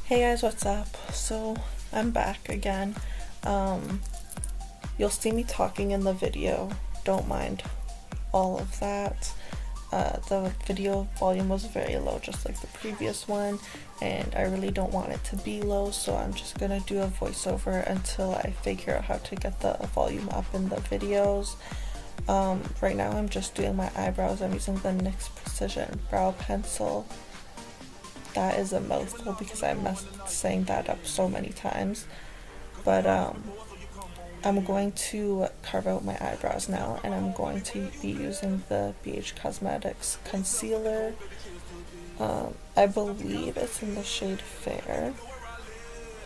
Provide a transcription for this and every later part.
Hey guys, what's up? So I'm back again. You'll see me talking in the video. Don't mind all of that. The video volume was very low, just like the previous one, and I really don't want it to be low, so I'm just gonna do a voiceover until I figure out how to get the volume up in the videos. Right now I'm just doing my eyebrows. I'm using the NYX Precision Brow Pencil. That is a mouthful because I messed saying that up so many times. But I'm going to carve out my eyebrows now, and I'm going to be using the BH Cosmetics concealer. I believe it's in the shade Fair.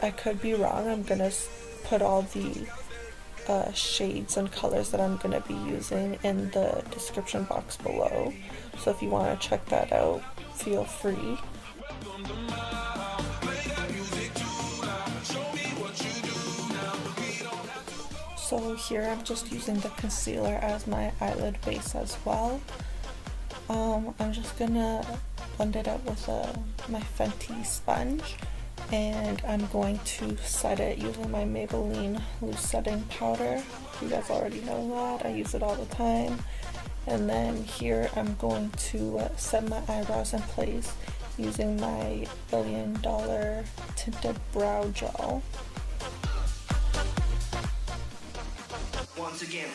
I could be wrong. I'm gonna put all the shades and colors that I'm gonna be using in the description box below. So if you want to check that out, feel free. So here I'm just using the concealer as my eyelid base as well. I'm just gonna blend it out with my Fenty sponge, and I'm going to set it using my Maybelline loose setting powder. You guys already know that, I use it all the time. And then here I'm going to set my eyebrows in place using my $1 billion tinted brow gel. Once again.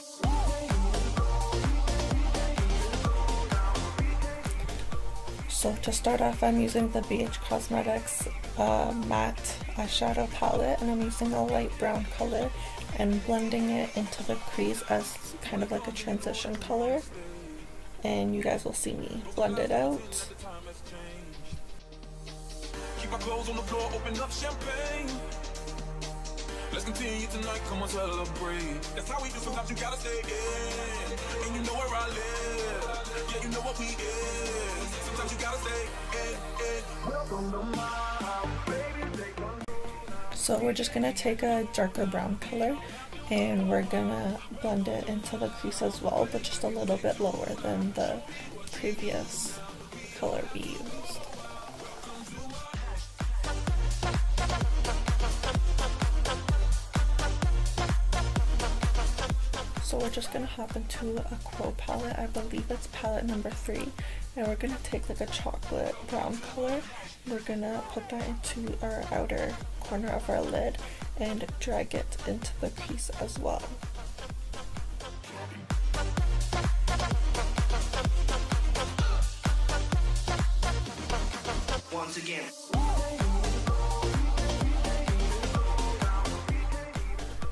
So to start off, I'm using the BH Cosmetics matte eyeshadow palette, and I'm using a light brown color and blending it into the crease as kind of like a transition color. And you guys will see me blend it out. Keep our clothes on the floor, open up champagne. Let's continue tonight, come on, celebrate. That's how we do, sometimes you gotta stay in. And you know where I live. Yeah, you know what we is. Sometimes you gotta stay in. Welcome to my house, baby. So we're just gonna take a darker brown color, and we're gonna blend it into the crease as well, but just a little bit lower than the previous color we used. So we're just gonna hop into a Quo palette. I believe it's palette number 3, and we're gonna take like a chocolate brown color. We're gonna put that into our outer corner of our lid and drag it into the crease as well. Once again.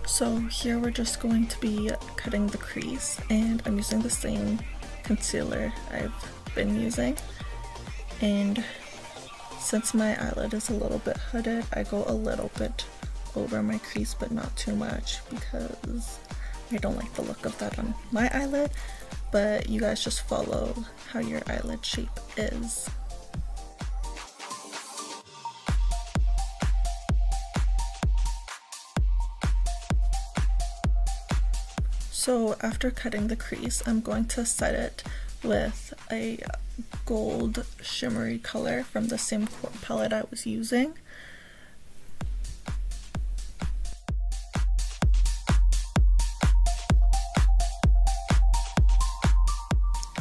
So here we're just going to be cutting the crease, and I'm using the same concealer I've been using. And since my eyelid is a little bit hooded, I go a little bit over my crease, but not too much because I don't like the look of that on my eyelid. But you guys just follow how your eyelid shape is. So after cutting the crease, I'm going to set it with a gold shimmery color from the same palette I was using.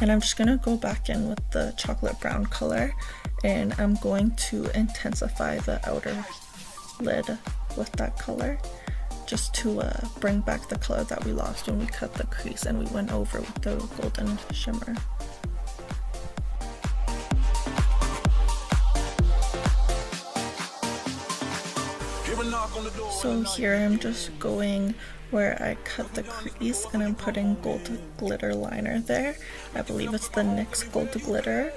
And I'm just going to go back in with the chocolate brown color, and I'm going to intensify the outer lid with that color, just to bring back the color that we lost when we cut the crease and we went over with the golden shimmer. So here I'm just going where I cut the crease, and I'm putting gold glitter liner there. I believe it's the NYX Gold Glitter,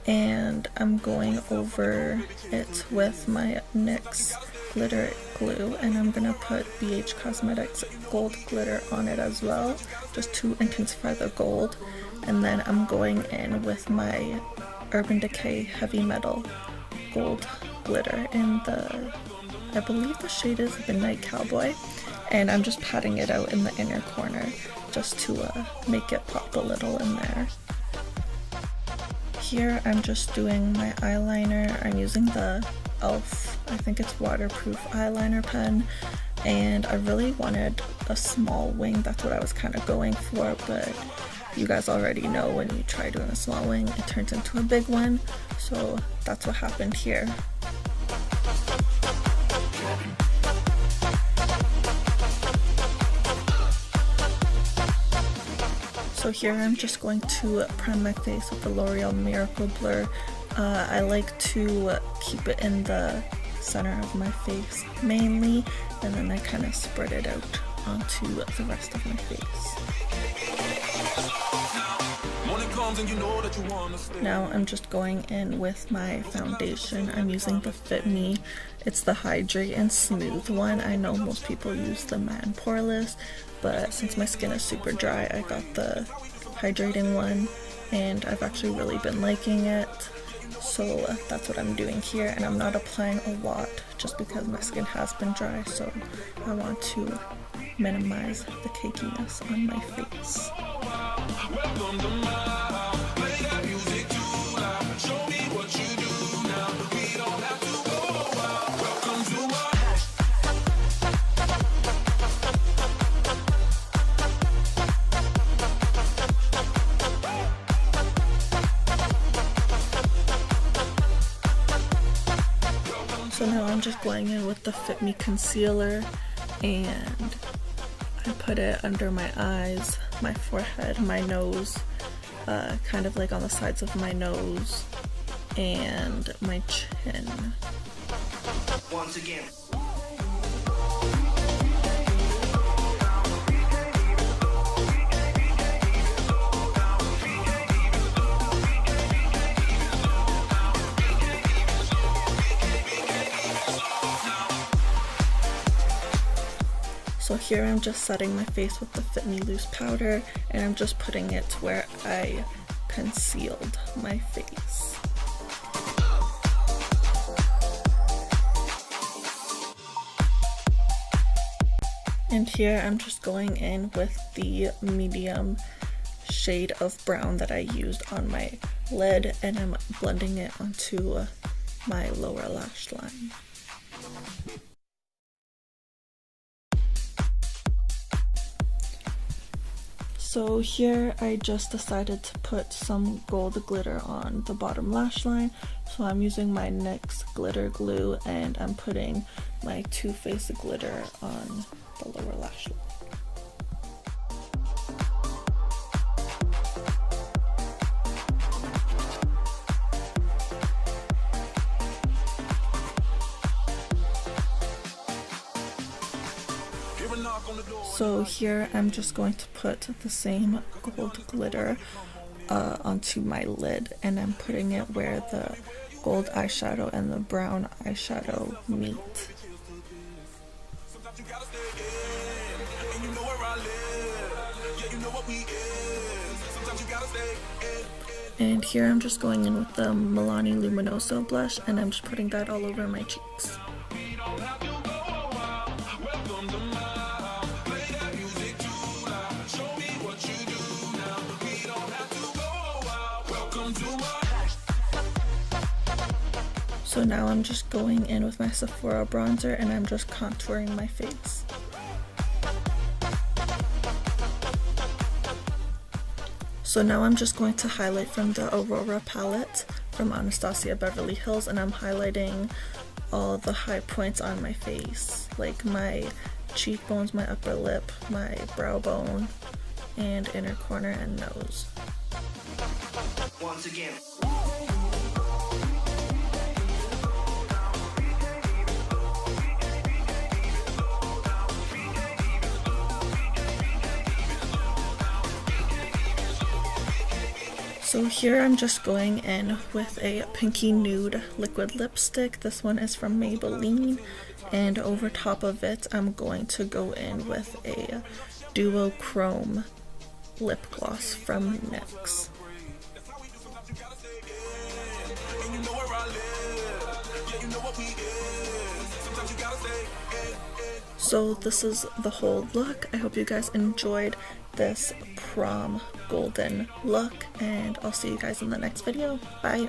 and I'm going over it with my NYX glitter glue, and I'm gonna put BH Cosmetics gold glitter on it as well, just to intensify the gold. And then I'm going in with my Urban Decay Heavy Metal gold glitter in I believe the shade is Midnight Cowboy, and I'm just patting it out in the inner corner just to make it pop a little in there. Here I'm just doing my eyeliner. I'm using the e.l.f. I think it's waterproof eyeliner pen, and I really wanted a small wing. That's what I was kind of going for, but you guys already know when you try doing a small wing, it turns into a big one, so that's what happened here. So here I'm just going to prime my face with the L'Oreal Miracle Blur. I like to keep it in the center of my face mainly, and then I kind of spread it out onto the rest of my face. Now I'm just going in with my foundation. I'm using the Fit Me. It's the Hydrate and Smooth one. I know most people use the matte and poreless, but since my skin is super dry, I got the hydrating one, and I've actually really been liking it. So that's what I'm doing here, and I'm not applying a lot just because my skin has been dry, so I want to minimize the cakiness on my face. So now I'm just going in with the Fit Me concealer, and I put it under my eyes, my forehead, my nose, kind of like on the sides of my nose, and my chin. Once again. So here I'm just setting my face with the Fit Me Loose powder, and I'm just putting it where I concealed my face. And here I'm just going in with the medium shade of brown that I used on my lid, and I'm blending it onto my lower lash line. So here I just decided to put some gold glitter on the bottom lash line. So I'm using my NYX glitter glue, and I'm putting my Too Faced glitter on the lower lash line. So here I'm just going to put the same gold glitter onto my lid, and I'm putting it where the gold eyeshadow and the brown eyeshadow meet. And here I'm just going in with the Milani Luminoso blush, and I'm just putting that all over my cheeks. So now I'm just going in with my Sephora bronzer, and I'm just contouring my face. So now I'm just going to highlight from the Aurora palette from Anastasia Beverly Hills, and I'm highlighting all the high points on my face, like my cheekbones, my upper lip, my brow bone, and inner corner and nose. Once again. So here I'm just going in with a pinky nude liquid lipstick. This one is from Maybelline, and over top of it I'm going to go in with a Duo Chrome lip gloss from NYX. So this is the whole look. I hope you guys enjoyed this prom golden look, and I'll see you guys in the next video. Bye!